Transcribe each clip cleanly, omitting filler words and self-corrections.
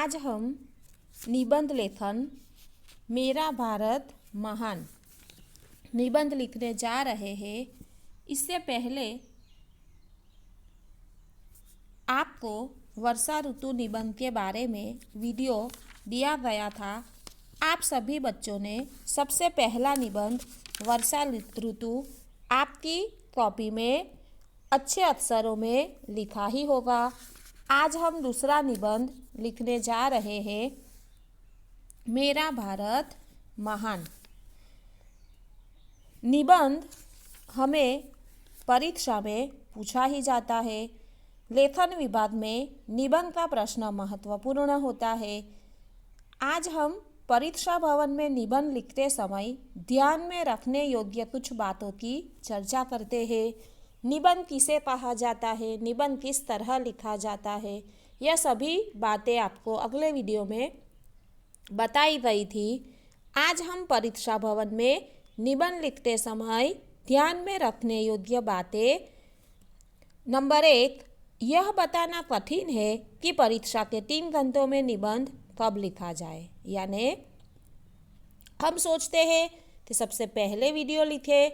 आज हम निबंध लेखन मेरा भारत महान निबंध लिखने जा रहे हैं। इससे पहले आपको वर्षा ऋतु निबंध के बारे में वीडियो दिया गया था। आप सभी बच्चों ने सबसे पहला निबंध वर्षा ऋतु आपकी कॉपी में अच्छे अक्षरों में लिखा ही होगा। आज हम दूसरा निबंध लिखने जा रहे हैं, मेरा भारत महान। निबंध हमें परीक्षा में पूछा ही जाता है। लेखन विभाग में निबंध का प्रश्न महत्वपूर्ण होता है। आज हम परीक्षा भवन में निबंध लिखते समय ध्यान में रखने योग्य कुछ बातों की चर्चा करते हैं। निबंध किसे कहा जाता है, निबंध किस तरह लिखा जाता है, यह सभी बातें आपको अगले वीडियो में बताई गई थी। आज हम परीक्षा भवन में निबंध लिखते समय ध्यान में रखने योग्य बातें। नंबर 1, यह बताना कठिन है कि परीक्षा के 3 घंटों में निबंध कब लिखा जाए। यानी हम सोचते हैं कि सबसे पहले वीडियो लिखे,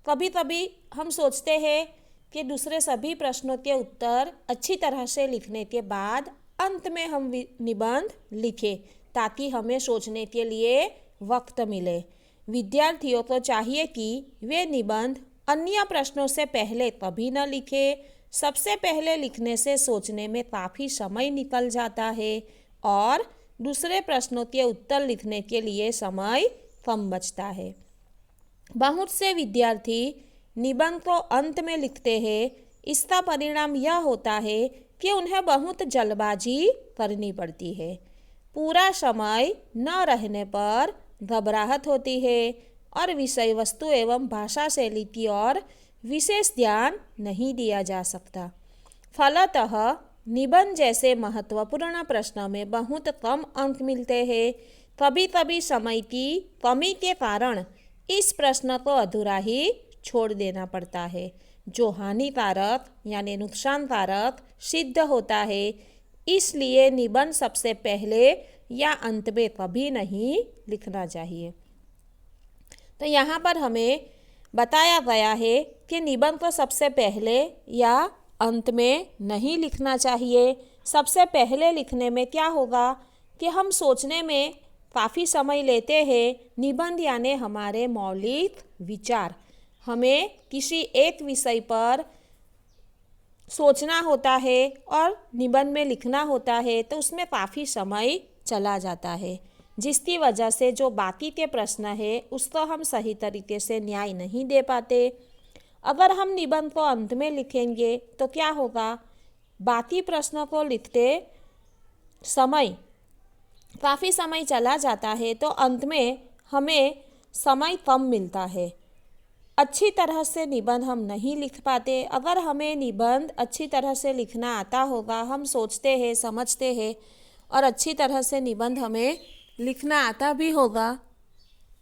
कभी कभी हम सोचते हैं कि दूसरे सभी प्रश्नों के उत्तर अच्छी तरह से लिखने के बाद अंत में हम निबंध लिखें ताकि हमें सोचने के लिए वक्त मिले। विद्यार्थियों को चाहिए कि वे निबंध अन्य प्रश्नों से पहले कभी न लिखें। सबसे पहले लिखने से सोचने में काफ़ी समय निकल जाता है और दूसरे प्रश्नों के उत्तर लिखने के लिए समय कम बचता है। बहुत से विद्यार्थी निबंध को अंत में लिखते हैं। इसका परिणाम यह होता है कि उन्हें बहुत जल्दबाजी करनी पड़ती है। पूरा समय न रहने पर घबराहट होती है और विषय वस्तु एवं भाषा शैली की ओर विशेष ध्यान नहीं दिया जा सकता। फलतः निबंध जैसे महत्वपूर्ण प्रश्न में बहुत कम अंक मिलते हैं। कभी कभी समय की कमी के कारण इस प्रश्न को अधूरा ही छोड़ देना पड़ता है, जो हानिकारक यानी नुकसानकारक सिद्ध होता है। इसलिए निबंध सबसे पहले या अंत में कभी नहीं लिखना चाहिए। तो यहाँ पर हमें बताया गया है कि निबंध को सबसे पहले या अंत में नहीं लिखना चाहिए। सबसे पहले लिखने में क्या होगा कि हम सोचने में काफ़ी समय लेते हैं। निबंध यानी हमारे मौलिक विचार, हमें किसी एक विषय पर सोचना होता है और निबंध में लिखना होता है, तो उसमें काफ़ी समय चला जाता है, जिसकी वजह से जो बाकी के प्रश्न है उसको हम सही तरीके से न्याय नहीं दे पाते। अगर हम निबंध को अंत में लिखेंगे तो क्या होगा, बाकी प्रश्नों को लिखते समय काफ़ी समय चला जाता है, तो अंत में हमें समय कम मिलता है। अच्छी तरह से निबंध हम नहीं लिख पाते। अगर हमें निबंध अच्छी तरह से लिखना आता होगा, हम सोचते हैं, समझते हैं और अच्छी तरह से निबंध हमें लिखना आता भी होगा,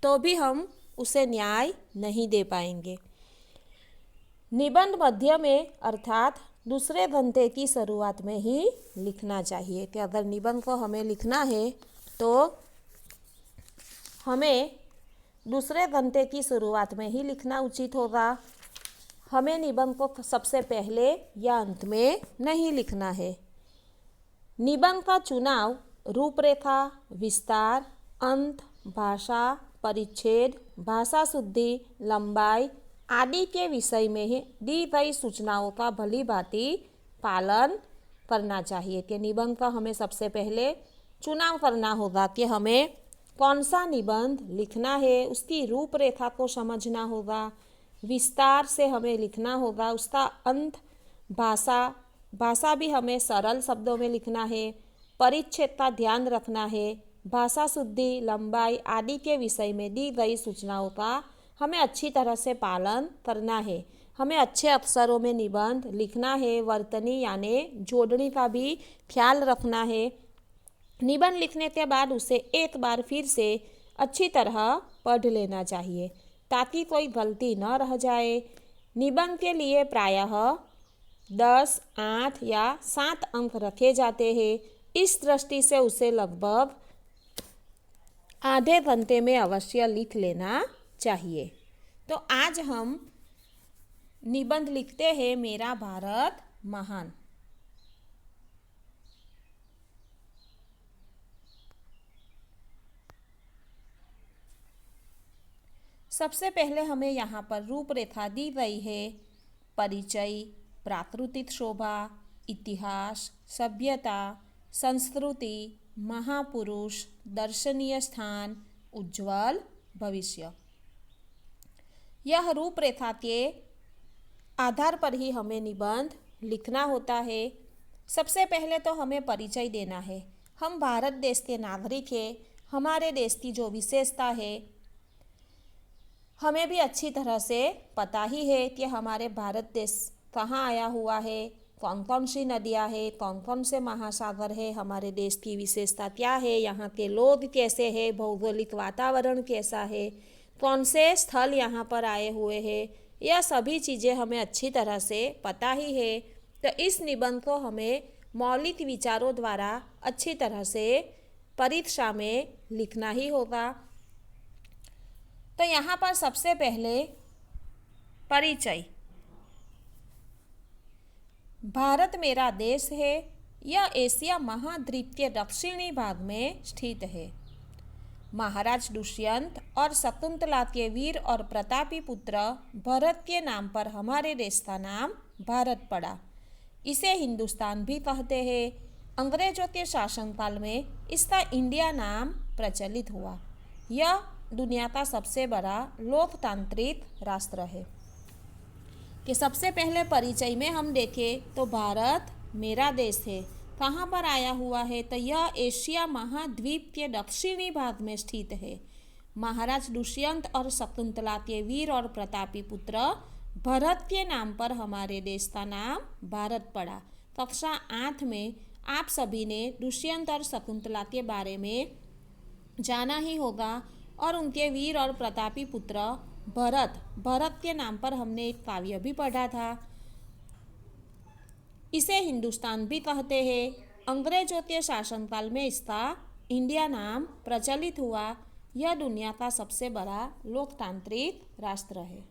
तो भी हम उसे न्याय नहीं दे पाएंगे। निबंध मध्य में अर्थात दूसरे घंटे की शुरुआत में ही लिखना चाहिए। कि अगर निबंध को हमें लिखना है तो हमें दूसरे घंटे की शुरुआत में ही लिखना उचित होगा। हमें निबंध को सबसे पहले या अंत में नहीं लिखना है। निबंध का चुनाव रूपरेखा, विस्तार, अंत, भाषा, परिच्छेद, भाषा शुद्धि, लंबाई आदि के विषय में ही दी गई सूचनाओं का भली भांति पालन करना चाहिए। कि निबंध का हमें सबसे पहले चुनाव करना होगा कि हमें कौन सा निबंध लिखना है, उसकी रूपरेखा को समझना होगा, विस्तार से हमें लिखना होगा, उसका अंत, भाषा भी हमें सरल शब्दों में लिखना है, परिच्छेद का ध्यान रखना है, भाषा शुद्धि, लंबाई आदि के विषय में दी गई सूचनाओं का हमें अच्छी तरह से पालन करना है। हमें अच्छे अक्षरों में निबंध लिखना है। वर्तनी यानी जोड़नी का भी ख्याल रखना है। निबंध लिखने के बाद उसे एक बार फिर से अच्छी तरह पढ़ लेना चाहिए ताकि कोई गलती न रह जाए। निबंध के लिए प्रायः 10, 8 या 7 अंक रखे जाते हैं। इस दृष्टि से उसे लगभग आधे घंटे में अवश्य लिख लेना चाहिए। तो आज हम निबंध लिखते हैं मेरा भारत महान। सबसे पहले हमें यहाँ पर रूपरेखा दी गई है। परिचय, प्राकृतिक शोभा, इतिहास, सभ्यता, संस्कृति, महापुरुष, दर्शनीय स्थान, उज्ज्वल भविष्य। यह रूपरेखा के आधार पर ही हमें निबंध लिखना होता है। सबसे पहले तो हमें परिचय देना है। हम भारत देश के नागरिक हैं। हमारे देश की जो विशेषता है हमें भी अच्छी तरह से पता ही है कि हमारे भारत देश कहाँ आया हुआ है, कौन कौन सी नदियाँ हैं, कौन कौन से महासागर है, हमारे देश की विशेषता क्या है, यहाँ के लोग कैसे हैं, भौगोलिक वातावरण कैसा है, कौन से स्थल यहाँ पर आए हुए हैं, यह सभी चीज़ें हमें अच्छी तरह से पता ही है। तो इस निबंध को हमें मौलिक विचारों द्वारा अच्छी तरह से परीक्षा में लिखना ही होगा। तो यहाँ पर सबसे पहले परिचय। भारत मेरा देश है। यह एशिया महाद्वीप के दक्षिणी भाग में स्थित है। महाराज दुष्यंत और शकुंतला के वीर और प्रतापी पुत्र भरत के नाम पर हमारे देश का नाम भारत पड़ा। इसे हिंदुस्तान भी कहते हैं। अंग्रेजों के शासनकाल में इसका इंडिया नाम प्रचलित हुआ। यह दुनिया का सबसे बड़ा लोकतांत्रिक राष्ट्र है। कि सबसे पहले परिचय में हम देखें तो भारत मेरा देश है। कहाँ पर आया हुआ है तो यह एशिया महाद्वीप के दक्षिणी भाग में स्थित है। महाराज दुष्यंत और शकुंतला के वीर और प्रतापी पुत्र भरत के नाम पर हमारे देश का नाम भारत पड़ा। कक्षा 8 में आप सभी ने दुष्यंत और शकुंतला के बारे में जाना ही होगा और उनके वीर और प्रतापी पुत्र भरत के नाम पर हमने एक काव्य भी पढ़ा था। इसे हिंदुस्तान भी कहते हैं। अंग्रेजों के शासनकाल में इसका इंडिया नाम प्रचलित हुआ। यह दुनिया का सबसे बड़ा लोकतांत्रिक राष्ट्र है।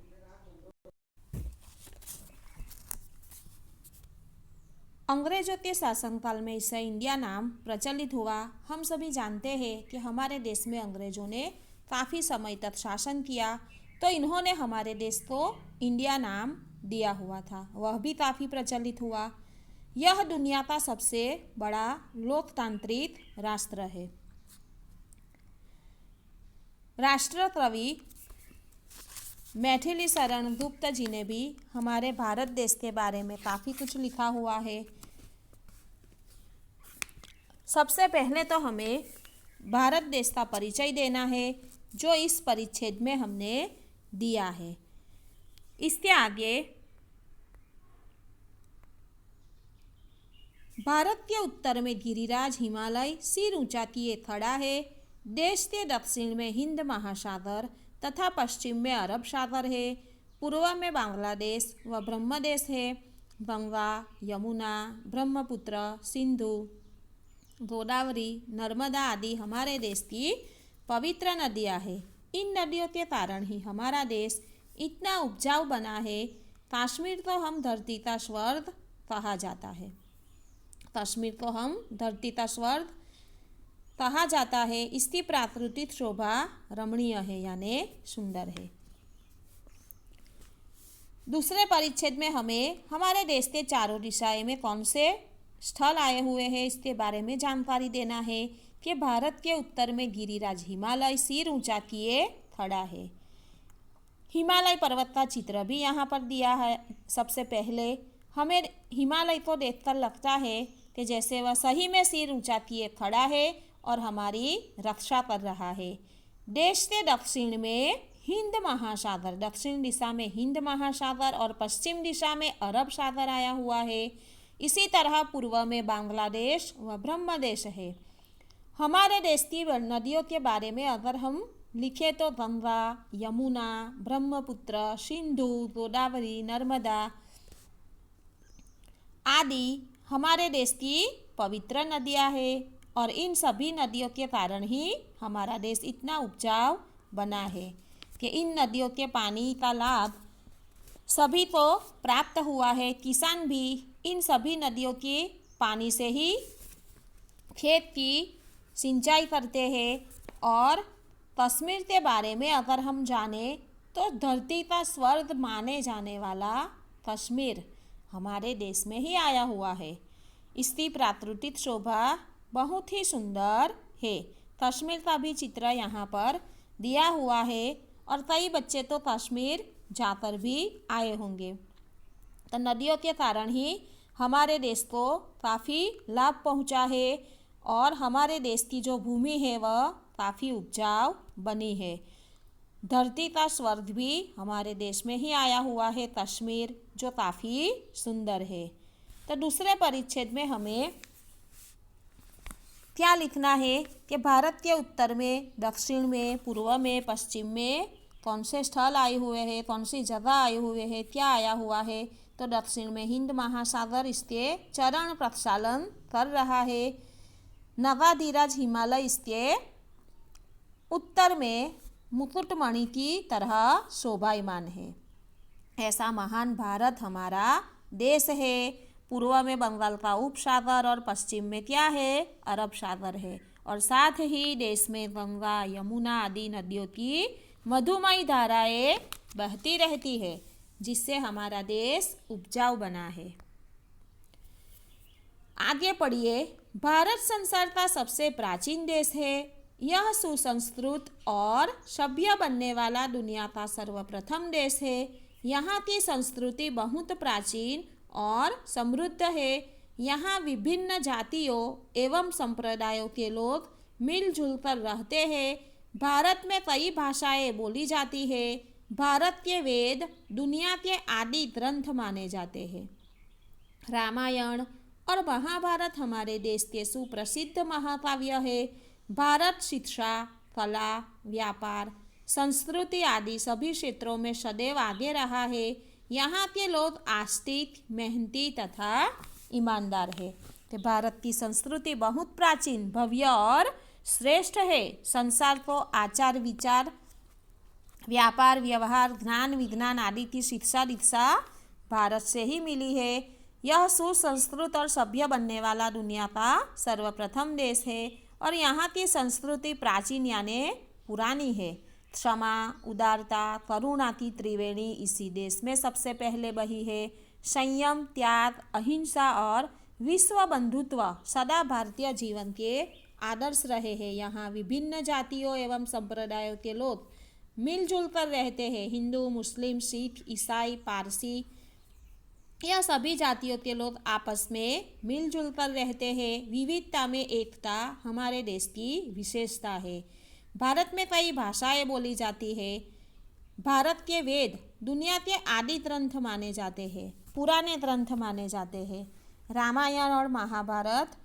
अंग्रेजों के शासनकाल में इससे इंडिया नाम प्रचलित हुआ। हम सभी जानते हैं कि हमारे देश में अंग्रेजों ने काफ़ी समय तक शासन किया, तो इन्होंने हमारे देश को इंडिया नाम दिया हुआ था। वह भी काफ़ी प्रचलित हुआ। यह दुनिया का सबसे बड़ा लोकतांत्रिक राष्ट्र है। राष्ट्रकवि मैथिली शरण गुप्त जी ने भी हमारे भारत देश के बारे में काफ़ी कुछ लिखा हुआ है। सबसे पहले तो हमें भारत देश का परिचय देना है, जो इस परिच्छेद में हमने दिया है। इसके आगे भारत के उत्तर में गिरिराज हिमालय सिर ऊंचा किए खड़ा है। देश के दक्षिण में हिंद महासागर तथा पश्चिम में अरब सागर है। पूर्व में बांग्लादेश व ब्रह्मदेश है। गंगा, यमुना, ब्रह्मपुत्र, सिंधु, गोदावरी, नर्मदा आदि हमारे देश की पवित्र नदियाँ हैं। इन नदियों के कारण ही हमारा देश इतना उपजाऊ बना है। कश्मीर को हम धरती का स्वर्ग कहा जाता है। कश्मीर को हम धरती का स्वर्ग कहा जाता है। इसकी प्राकृतिक शोभा रमणीय है, यानी सुंदर है। दूसरे परिच्छेद में हमें हमारे देश के चारों दिशाएं में कौन से स्थल आए हुए हैं इसके बारे में जानकारी देना है। कि भारत के उत्तर में गिरिराज हिमालय सिर ऊंचा किए खड़ा है। हिमालय पर्वत का चित्र भी यहाँ पर दिया है। सबसे पहले हमें हिमालय को देखकर लगता है कि जैसे वह सही में सिर ऊंचा किए खड़ा है और हमारी रक्षा कर रहा है। देश के दक्षिण में हिंद महासागर, दक्षिण दिशा में हिंद महासागर और पश्चिम दिशा में अरब सागर आया हुआ है। इसी तरह पूर्व में बांग्लादेश व ब्रह्मदेश है। हमारे देश की नदियों के बारे में अगर हम लिखे तो गंगा, यमुना, ब्रह्मपुत्र, सिंधु, गोदावरी, नर्मदा आदि हमारे देश की पवित्र नदियाँ हैं और इन सभी नदियों के कारण ही हमारा देश इतना उपजाऊ बना है कि इन नदियों के पानी का लाभ सभी को प्राप्त हुआ है। किसान भी इन सभी नदियों के पानी से ही खेत की सिंचाई करते हैं। और कश्मीर के बारे में अगर हम जाने तो धरती का स्वर्ग माने जाने वाला कश्मीर हमारे देश में ही आया हुआ है। इसकी प्राकृतिक शोभा बहुत ही सुंदर है। कश्मीर का भी चित्र यहाँ पर दिया हुआ है और कई बच्चे तो कश्मीर जाकर भी आए होंगे। तो नदियों के कारण ही हमारे देश को काफ़ी लाभ पहुँचा है और हमारे देश की जो भूमि है वह काफ़ी उपजाऊ बनी है। धरती का स्वर्ग भी हमारे देश में ही आया हुआ है कश्मीर, जो काफ़ी सुंदर है। तो दूसरे परिच्छेद में हमें क्या लिखना है कि भारत के उत्तर में, दक्षिण में, पूर्व में, पश्चिम में कौन से स्थल आए हुए हैं, कौन सी जगह आए हुए हैं, क्या आया हुआ है। तो दक्षिण में हिंद महासागर इसके चरण प्रक्षालन कर रहा है। नगाधीराज हिमालय इसके उत्तर में मुकुटमणि की तरह शोभायमान है। ऐसा महान भारत हमारा देश है। पूर्व में बंगाल का उपसागर और पश्चिम में क्या है, अरब सागर है। और साथ ही देश में गंगा, यमुना आदि नदियों की मधुमयी धाराएं बहती रहती है, जिससे हमारा देश उपजाऊ बना है। आगे पढ़िए। भारत संसार का सबसे प्राचीन देश है। यह सुसंस्कृत और सभ्य बनने वाला दुनिया का सर्वप्रथम देश है। यहाँ की संस्कृति बहुत प्राचीन और समृद्ध है। यहाँ विभिन्न जातियों एवं संप्रदायों के लोग मिलजुल कर रहते हैं। भारत में कई भाषाएं बोली जाती है। भारत के वेद दुनिया के आदि ग्रंथ माने जाते हैं। रामायण और महाभारत हमारे देश के सुप्रसिद्ध महाकाव्य है। भारत शिक्षा, कला, व्यापार, संस्कृति आदि सभी क्षेत्रों में सदैव आगे रहा है। यहाँ के लोग आस्तिक, मेहनती तथा ईमानदार है। तो भारत की संस्कृति बहुत प्राचीन, भव्य और श्रेष्ठ है। संसार को आचार विचार, व्यापार व्यवहार, ज्ञान विज्ञान आदि की शिक्षा दीक्षा भारत से ही मिली है। यह सुसंस्कृत और सभ्य बनने वाला दुनिया का सर्वप्रथम देश है और यहाँ की संस्कृति प्राचीन यानी पुरानी है। क्षमा, उदारता, करुणा की त्रिवेणी इसी देश में सबसे पहले बही है। संयम, त्याग, अहिंसा और विश्व बंधुत्व सदा भारतीय जीवन के आदर्श रहे हैं। यहाँ विभिन्न जातियों एवं संप्रदायों के लोग मिलजुल कर रहते हैं। हिंदू, मुस्लिम, सिख, ईसाई, पारसी, यह सभी जातियों के लोग आपस में मिलजुल कर रहते हैं। विविधता में एकता हमारे देश की विशेषता है। भारत में कई भाषाएं बोली जाती है। भारत के वेद दुनिया के आदि ग्रंथ माने जाते हैं, पुराने ग्रंथ माने जाते हैं। रामायण और महाभारत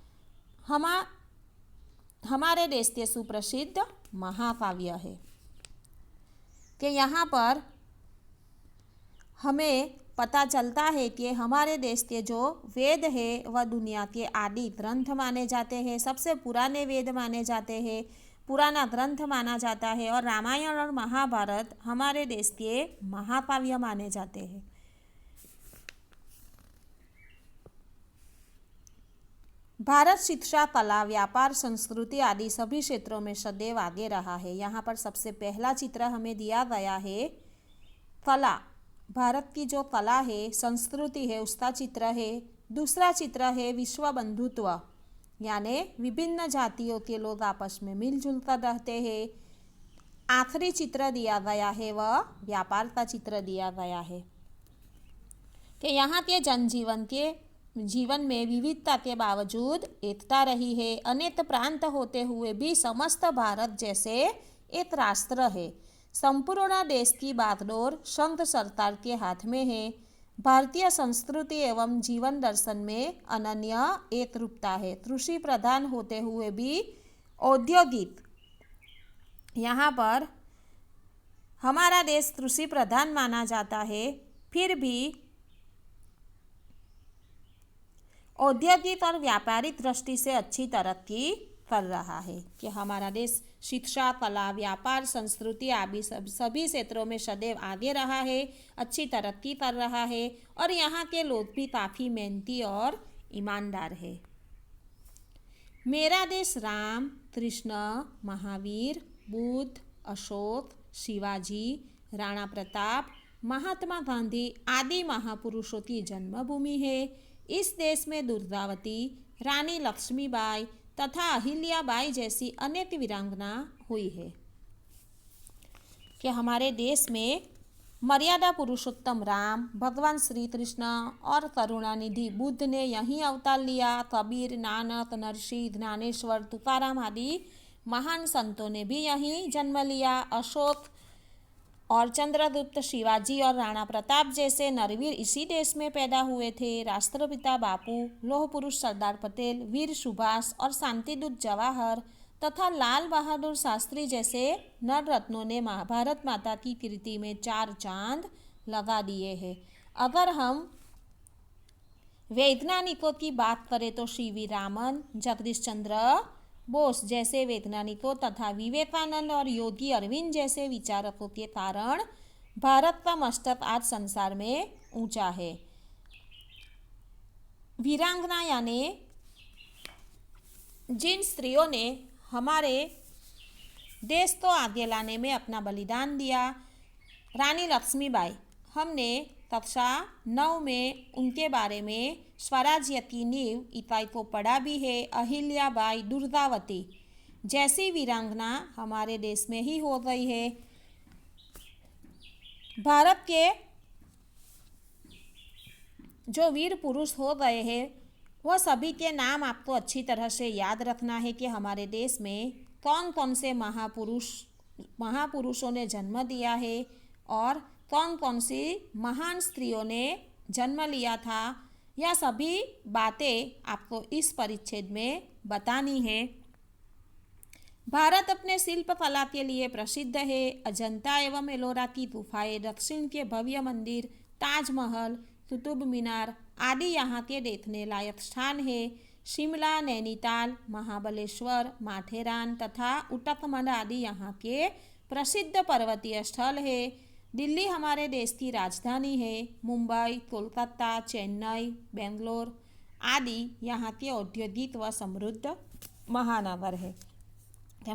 हमारे देश के सुप्रसिद्ध महाकाव्य है। कि यहाँ पर हमें पता चलता है कि हमारे देश के जो वेद है वह दुनिया के आदि ग्रंथ माने जाते हैं, सबसे पुराने वेद माने जाते हैं, पुराना ग्रंथ माना जाता है। और रामायण और महाभारत हमारे देश के महाकाव्य माने जाते हैं। भारत शिक्षा, कला, व्यापार, संस्कृति आदि सभी क्षेत्रों में सदैव आगे रहा है। यहाँ पर सबसे पहला चित्र हमें दिया गया है कला, भारत की जो कला है, संस्कृति है, उसका चित्र है। दूसरा चित्र है विश्व बंधुत्व, यानी विभिन्न जातियों के लोग आपस में मिलजुल कर रहते हैं। आखिरी चित्र दिया गया है वह व्यापार का चित्र दिया गया है कि यहाँ के जनजीवन के जीवन में विविधता के बावजूद एकता रही है। अनेक प्रांत होते हुए भी समस्त भारत जैसे एक राष्ट्र है। संपूर्ण देश की बागडोर संघ सरकार के हाथ में है। भारतीय संस्कृति एवं जीवन दर्शन में अनन्य एकरूपता है। कृषि प्रधान होते हुए भी औद्योगिक, यहाँ पर हमारा देश कृषि प्रधान माना जाता है, फिर भी औद्योगिक और व्यापारिक दृष्टि से अच्छी तरक्की कर रहा है। कि हमारा देश शिक्षा, कला, व्यापार, संस्कृति आदि सभी क्षेत्रों में सदैव आगे रहा है, अच्छी तरक्की कर रहा है और यहाँ के लोग भी काफ़ी मेहनती और ईमानदार है। मेरा देश राम, कृष्ण, महावीर, बुद्ध, अशोक, शिवाजी, राणा प्रताप, महात्मा गांधी आदि महापुरुषों की जन्मभूमि है। इस देश में दुर्गावती, रानी लक्ष्मीबाई तथा अहिल्याबाई जैसी अनेक वीरांगना हुई है। कि हमारे देश में मर्यादा पुरुषोत्तम राम, भगवान श्री कृष्ण और करुणानिधि बुद्ध ने यहीं अवतार लिया। कबीर, नानक, नरसिंह, ज्ञानेश्वर, तुकाराम आदि महान संतों ने भी यहीं जन्म लिया। अशोक और चंद्रगुप्त, शिवाजी और राणा प्रताप जैसे नरवीर इसी देश में पैदा हुए थे। राष्ट्रपिता बापू, लौह पुरुष सरदार पटेल, वीर सुभाष और शांतिदूत जवाहर तथा लाल बहादुर शास्त्री जैसे नर रत्नों ने महाभारत माता की कीर्ति में 4 चांद लगा दिए हैं। अगर हम वैज्ञानिकों की बात करें तो सीवी रामन, जगदीश चंद्र बोस जैसे वैज्ञानिकों तथा विवेकानंद और योगी अरविंद जैसे विचारकों के कारण भारत का मस्तक आज संसार में ऊंचा है। वीरांगना यानी जिन स्त्रियों ने हमारे देश को आगे लाने में अपना बलिदान दिया। रानी लक्ष्मीबाई, हमने कक्षा 9 में उनके बारे में स्वराज्य की नींव इकाई को पढ़ा भी है। अहिल्याबाई, दुर्गावती जैसी वीरांगना हमारे देश में ही हो गई है। भारत के जो वीर पुरुष हो गए हैं वह सभी के नाम आपको अच्छी तरह से याद रखना है कि हमारे देश में कौन कौन से महापुरुषों ने जन्म दिया है और कौन कौन सी महान स्त्रियों ने जन्म लिया था। यह सभी बातें आपको इस परिच्छेद में बतानी है। भारत अपने शिल्प कला के लिए प्रसिद्ध है। अजंता एवं एलोरा की गुफाएं, दक्षिण के भव्य मंदिर, ताजमहल, कुतुब मीनार आदि यहाँ के देखने लायक स्थान है। शिमला, नैनीताल, महाबलेश्वर, माथेरान तथा उत्तराखंड आदि यहाँ के प्रसिद्ध पर्वतीय स्थल है। दिल्ली हमारे देश की राजधानी है। मुंबई, कोलकाता, चेन्नई, बेंगलोर आदि यहाँ के औद्योगिक व समृद्ध महानगर है।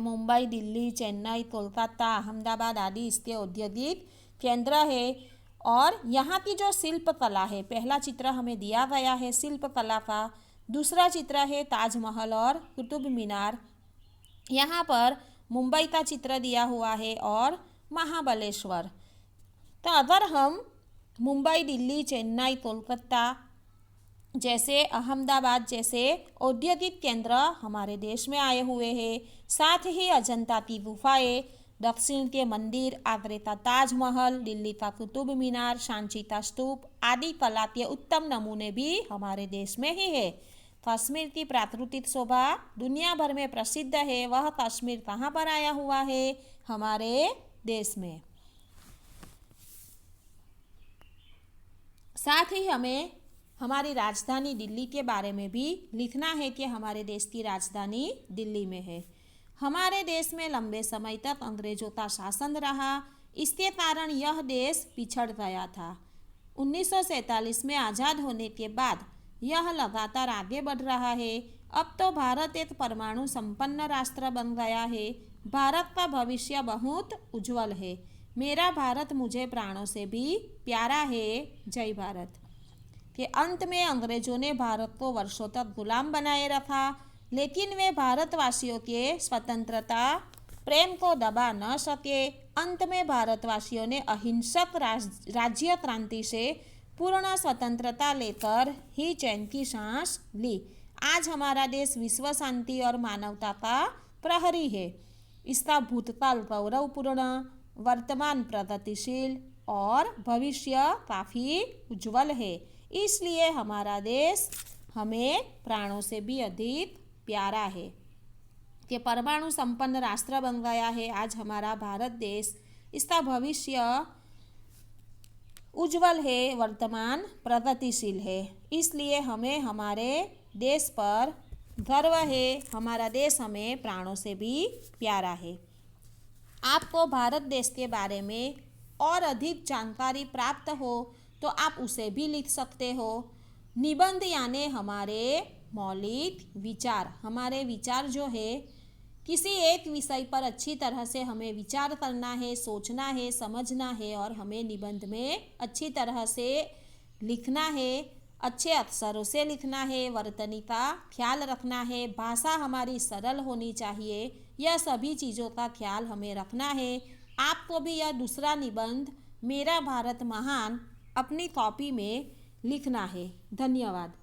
मुंबई, दिल्ली, चेन्नई, कोलकाता, अहमदाबाद आदि इसके औद्योगिक केंद्र है। और यहाँ की जो शिल्प कला है, पहला चित्र हमें दिया गया है शिल्प कला का, दूसरा चित्र है ताजमहल और कुतुब मीनार। यहाँ पर मुंबई का चित्र दिया हुआ है और महाबलेश्वर। तो अगर हम मुंबई, दिल्ली, चेन्नई, कोलकाता जैसे, अहमदाबाद जैसे औद्योगिक केंद्र हमारे देश में आए हुए हैं, साथ ही अजंता की गुफाएं, दक्षिण के मंदिर, आगरे का ताजमहल, दिल्ली का कुतुब मीनार, सांची का स्तूप आदि कला के उत्तम नमूने भी हमारे देश में ही है। कश्मीर की प्राकृतिक शोभा दुनिया भर में प्रसिद्ध है। वह कश्मीर कहाँ पर आया हुआ है? हमारे देश में। साथ ही हमें हमारी राजधानी दिल्ली के बारे में भी लिखना है कि हमारे देश की राजधानी दिल्ली में है। हमारे देश में लंबे समय तक अंग्रेजों का शासन रहा, इसके कारण यह देश पिछड़ गया था। 1947 में आज़ाद होने के बाद यह लगातार आगे बढ़ रहा है। अब तो भारत एक परमाणु संपन्न राष्ट्र बन गया है। भारत का भविष्य बहुत उज्जवल है। मेरा भारत मुझे प्राणों से भी प्यारा है। जय भारत। के अंत में अंग्रेजों ने भारत को वर्षों तक गुलाम बनाए रखा, लेकिन वे भारतवासियों के स्वतंत्रता प्रेम को दबा न सके। अंत में भारतवासियों ने अहिंसक राज्य क्रांति से पूर्ण स्वतंत्रता लेकर ही चैन की सांस ली। आज हमारा देश विश्व शांति और मानवता का प्रहरी है। इसका भूतकाल गौरवपूर्ण, वर्तमान प्रगतिशील और भविष्य काफ़ी उज्जवल है। इसलिए हमारा देश हमें प्राणों से भी अधिक प्यारा है। कि परमाणु संपन्न राष्ट्र बन गया है आज हमारा भारत देश। इसका भविष्य उज्जवल है, वर्तमान प्रगतिशील है। इसलिए हमें हमारे देश पर गर्व है। हमारा देश हमें प्राणों से भी प्यारा है। आपको भारत देश के बारे में और अधिक जानकारी प्राप्त हो तो आप उसे भी लिख सकते हो। निबंध यानी हमारे मौलिक विचार। हमारे विचार जो है, किसी एक विषय पर अच्छी तरह से हमें विचार करना है, सोचना है, समझना है और हमें निबंध में अच्छी तरह से लिखना है, अच्छे अक्षरों से लिखना है, वर्तनी का ख्याल रखना है, भाषा हमारी सरल होनी चाहिए। यह सभी चीज़ों का ख्याल हमें रखना है। आपको भी यह दूसरा निबंध मेरा भारत महान अपनी कॉपी में लिखना है। धन्यवाद।